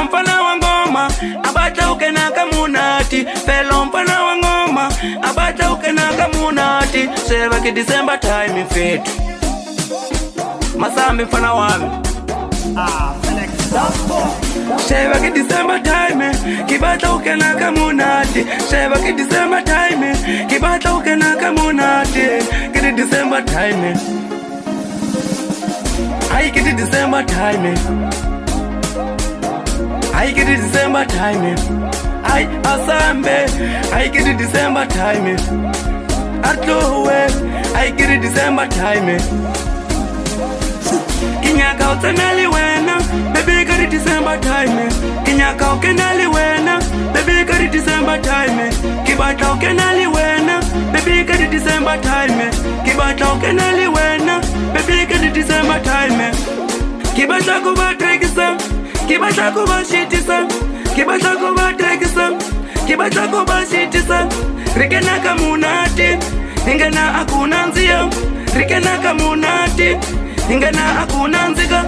Felo mfana wa ngoma abata ukena kamunati. Felo mfana wa ngoma abata ukena kamunati. Sheva ki December time fetu Masambi mfana wami Sheva ki December time kibata ukena kamunati. Sheva ki December time kibata ukena kamunati. Kidi December time I get it December time. I get it December time. I asambe. I get it December time. Atowe. I get it December time. Kinyaka utenali wena, baby get it December time. Kinyaka ukenali wena, baby get it December time. Kibata ukenali wena, baby get it December time. Kibata ukenali wena, baby get it December time. Kibata kuba trekisa, kibata kuba shitisa, kibata kuba trekisa, kibata kuba shitisa. Rikena kamunati, ingena akuna nzia. Rikena kamunati, ingena akuna nziga.